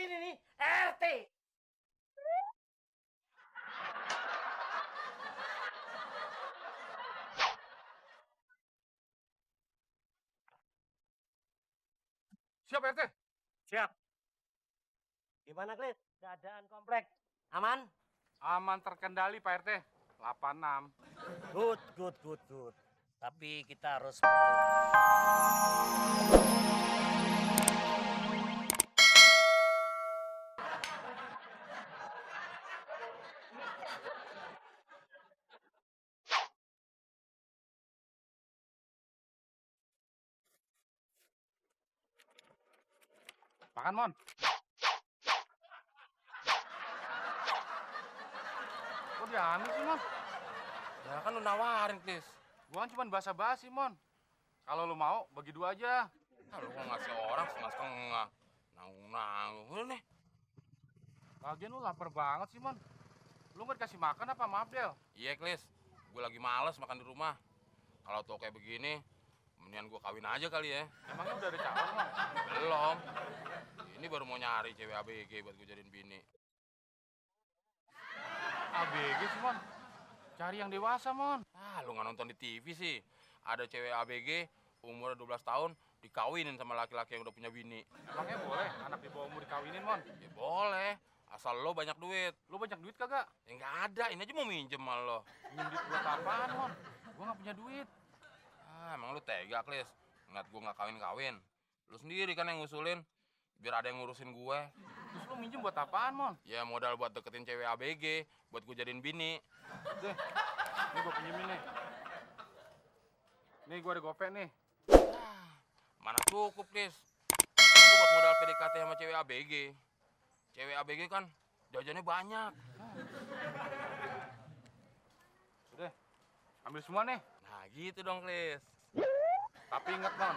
sini nih, RT. Siap, RT. Siap. Gimana, Klis? Keadaan komplek aman? Aman terkendali, Pak RT. 86. Good. Tapi kita harus Makan, Mon. Kok diambil sih, Mon? Ya kan lu nawarin, Klis. Gua kan cuma basa-basi, Mon. Kalau lu mau, bagi 2 aja. Nah, lu kok ngasih orang setengah-setengah. Nanggung-nanggung. Udah nih. Lagian lu lapar banget sih, Mon. Lu nggak dikasih makan apa sama Abdel? Iya, Klis. Gue lagi males makan di rumah. Kalau tuh kayak begini, mendingan gue kawin aja kali ya. Emangnya udah ada calon, Mon? Belum. Ini baru mau nyari cewek ABG buat gue jadiin bini. ABG sih, Mon. Cari yang dewasa, Mon. Ah, lu nggak nonton di TV sih. Ada cewek ABG, umurnya 12 tahun, dikawinin sama laki-laki yang udah punya bini. Emangnya boleh anak di bawah umur dikawinin, Mon? Ya boleh. Asal lo banyak duit. Lu banyak duit kagak? Ya nggak ada, ini aja mau minjem sama lo. Pinjem duit buat apaan, Mon? Gua nggak punya duit. Ah, emang lu tega, Klis. Ngeliat gue nggak kawin-kawin. Lu sendiri kan yang ngusulin. Biar ada yang ngurusin gue. Terus lu minjem buat apaan, Mon? Ya modal buat deketin cewek ABG. Buat gue jadiin bini. Deh, ini gua pinjemin nih. Nih gua ada gope nih. Mana cukup, Klis. Itu buat modal PDKT sama cewek ABG. Cewek ABG kan jajannya banyak. Udah, ambil semua nih. Nah gitu dong, Klis. Tapi inget, Mon.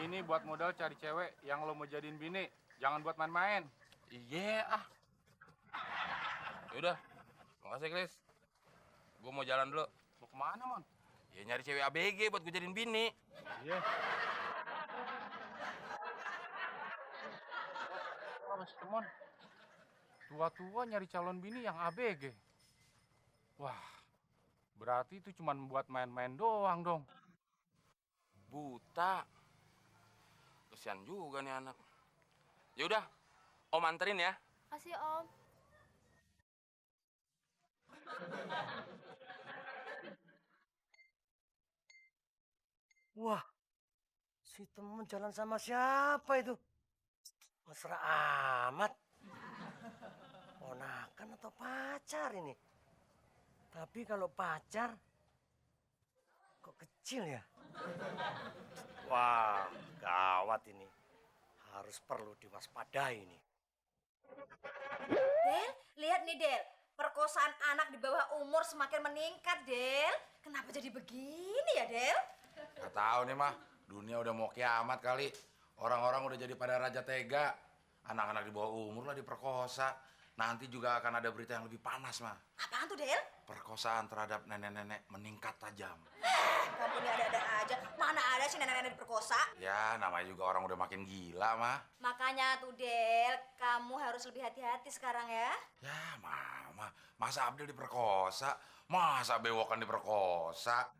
Ini buat modal cari cewek yang lo mau jadiin bini. Jangan buat main-main. Iya, Yaudah, makasih, Klis. Gue mau jalan dulu. Mau kemana, Mon? Ya nyari cewek ABG buat gue jadiin bini. Iya. Mas Mon, tua-tua nyari calon bini yang ABG. Wah, berarti itu cuma buat main-main doang dong. Buta. Kesian juga nih anak. Ya udah, Om anterin ya. Kasih Om. Wah, si temen jalan sama siapa itu? Mesra amat. Ponakan atau pacar ini? Tapi kalau pacar, kok kecil ya? Wah, gawat ini. Harus perlu diwaspadai ini. Del, lihat nih Del. Perkosaan anak di bawah umur semakin meningkat, Del. Kenapa jadi begini ya, Del? Gak tahu nih mah, dunia udah mau kiamat kali. Orang-orang udah jadi pada raja tega. Anak-anak di bawah umur lah diperkosa. Nanti juga akan ada berita yang lebih panas mah. Apaan tuh, Del? Perkosaan terhadap nenek-nenek meningkat tajam. Kamu ini ada-ada aja. Mana ada sih nenek-nenek diperkosa? Ya namanya juga orang udah makin gila mah. Makanya tuh, Del, kamu harus lebih hati-hati sekarang ya. Ya mama, masa Abdel diperkosa? Masa bewokan diperkosa?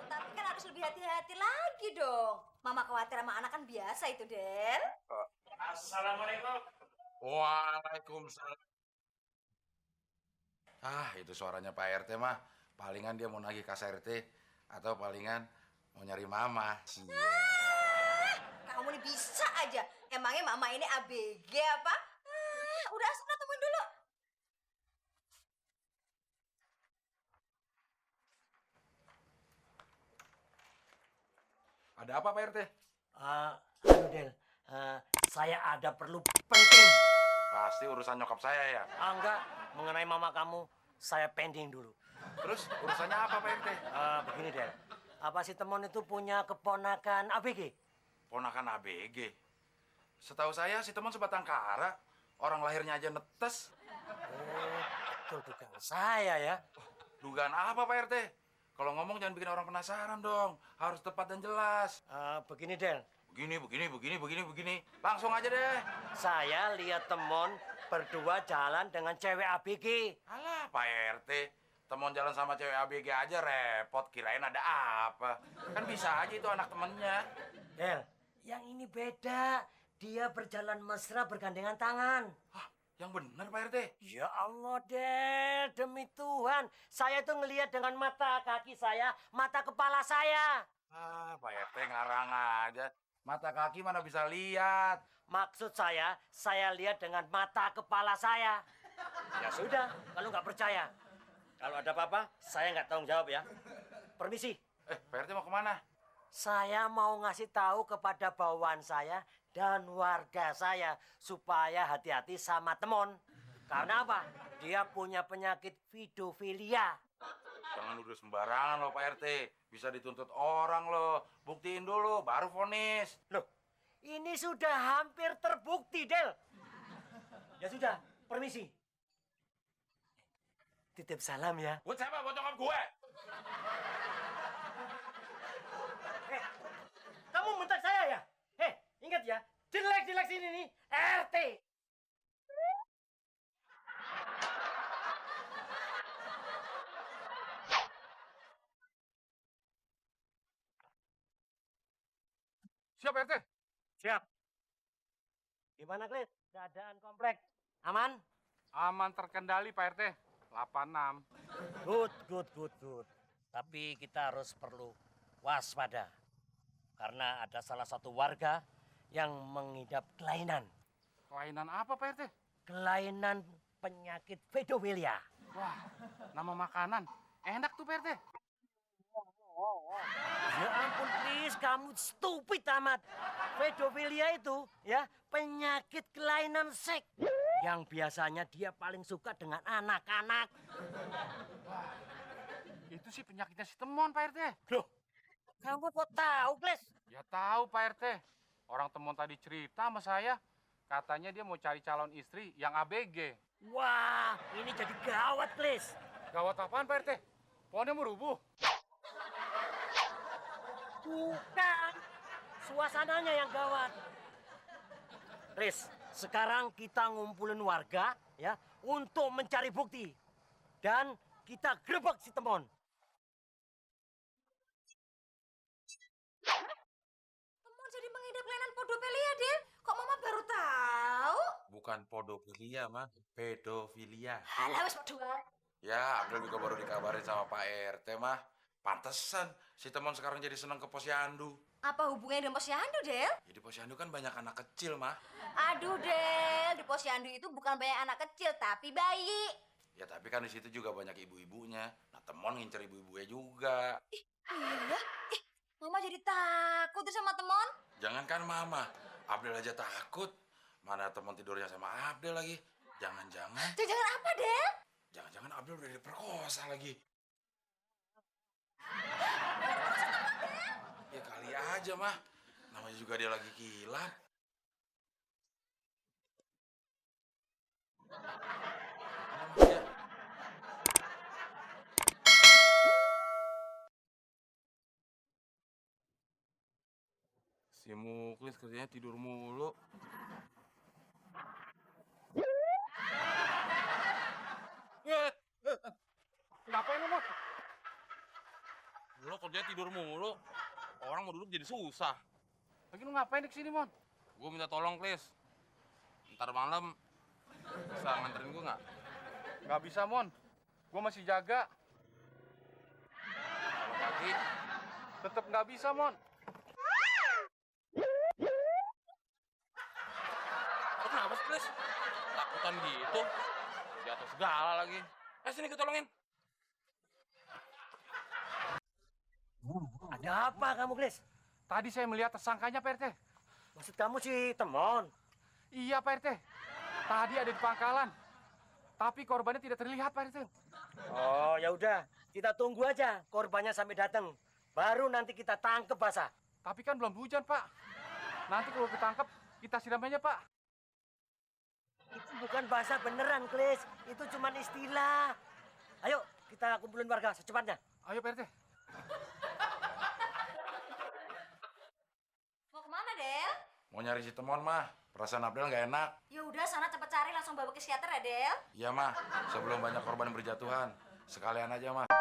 Tapi kan harus lebih hati-hati lagi dong. Mama khawatir sama anak kan biasa itu, Del. Assalamualaikum. Waalaikumsalam. Ah, itu suaranya Pak RT mah. Palingan dia mau nagih kas RT atau palingan mau nyari mama. Kamu nih bisa aja. Emangnya mama ini ABG apa? Udah asal temuin dulu. Ada apa Pak RT? Del, saya ada perlu penting. Pasti urusan nyokap saya ya. Enggak, mengenai mama kamu, saya pending dulu. Terus urusannya apa Pak RT? Begini, Del. Apa si Temon itu punya keponakan ABG? Ponakan ABG. Setahu saya si teman sebatang kara. Orang lahirnya aja netes. Betul dugaan saya ya. Dugaan apa Pak RT? Kalau ngomong jangan bikin orang penasaran dong. Harus tepat dan jelas. Begini, Del. begini. Langsung aja deh. Saya lihat Temon berdua jalan dengan cewek ABG. Alah, Pak RT. Temon jalan sama cewek ABG aja repot. Kirain ada apa. Kan bisa aja itu anak temennya. Del, yang ini beda. Dia berjalan mesra bergandengan tangan. Hah, yang bener Pak RT. Ya Allah, Del. Demi Tuhan. Saya itu ngelihat dengan mata kaki saya, mata kepala saya. Ah, Pak RT ngarang aja. Mata kaki mana bisa lihat. Maksud saya lihat dengan mata kepala saya. Ya sudah, kalau nggak percaya. Kalau ada apa-apa, saya nggak tanggung jawab ya. Permisi. Pak RT mau kemana? Saya mau ngasih tahu kepada bawahan saya dan warga saya supaya hati-hati sama Temon. Karena apa? Dia punya penyakit pedofilia. Jangan udah sembarangan loh Pak RT. Bisa dituntut orang loh. Buktiin dulu, baru vonis. Loh, ini sudah hampir terbukti, Del. Ya sudah, permisi. Titip salam ya. Buat siapa? Buat nyokap gue. Kamu mentak saya ya? Ingat ya, jelek-jelek sini nih, RT. Siap, RT. Siap. Gimana, Klis? Keadaan komplek aman? Aman terkendali, Pak RT. 86. Good. Tapi kita harus perlu waspada. Karena ada salah satu warga yang mengidap kelainan. Kelainan apa, Pak RT? Kelainan penyakit pedofilia. Wah, nama makanan. Enak tuh, Pak RT. Ya ampun, Klis, kamu stupid amat. Pedofilia itu ya penyakit kelainan seks. Yang biasanya dia paling suka dengan anak-anak. Itu sih penyakitnya si Temon, Pak RT. Loh, kamu kok tahu, Klis? Ya tahu, Pak RT. Orang Temon tadi cerita sama saya. Katanya dia mau cari calon istri yang ABG. Wah, ini jadi gawat, Klis. Gawat apaan, Pak RT? Pohonnya mau rubuh. Bukan. Suasananya yang gawat. Klis, sekarang kita ngumpulin warga ya untuk mencari bukti. Dan kita grebek si Temon. Temon jadi mengidap kelainan pedofilia, Del. Kok Mama baru tahu? Bukan podofilia, mah. Pedofilia. Alah, wes berdua. Ya, Abdul juga baru dikabarin sama Pak RT, mah. Pantesan si Temon sekarang jadi seneng ke posyandu. Apa hubungannya dengan posyandu, Del? Ya di posyandu kan banyak anak kecil, mah. Aduh, Del. Di posyandu itu bukan banyak anak kecil, tapi bayi. Ya tapi kan di situ juga banyak ibu-ibunya. Nah, Temon ngincer ibu-ibunya juga. Iya? Mama jadi takut tuh sama Temon. Jangankan Mama, Abdul aja takut. Mana Temon tidurnya sama Abdul lagi. Jangan-jangan, Jangan apa, Del? jangan-jangan Abdul udah diperkosa lagi. Ya kali aja, mah. Namanya juga dia lagi gila. Ya. Si Muklis kerjanya tidur mulu. Ngapain lu, Mon? Lo kerjanya tidur mulu. Orang mau duduk jadi susah. Lagi lu ngapain di sini, Mon? Gue minta tolong, Klis. Ntar malam bisa nganterin gue nggak? Nggak bisa, Mon. Gua masih jaga. Kalau pagi, Tetep nggak bisa, Mon. lo kenapa sih, Klis? Takutan gitu. Jatuh segala lagi. Sini gue tolongin. Ada apa kamu, Klis? Tadi saya melihat tersangkanya, Pak RT. Maksud kamu si Temon? Iya, Pak RT. Tadi ada di pangkalan. Tapi korbannya tidak terlihat, Pak RT. Oh, ya udah. Kita tunggu aja korbannya sampai datang. Baru nanti kita tangkep basah. Tapi kan belum hujan, Pak. Nanti kalau ketangkep, kita siram aja, Pak. Itu bukan bahasa beneran, Klis. Itu cuma istilah. Ayo, kita kumpulin warga secepatnya. Ayo, Pak RT. Mau kemana, Del? Del? Mau nyari si Temon mah, perasaan Abdel nggak enak. Ya udah, sana cepet cari langsung bawa ke psikiater ya, Del. Iya mah, sebelum banyak korban berjatuhan. Sekalian aja mah.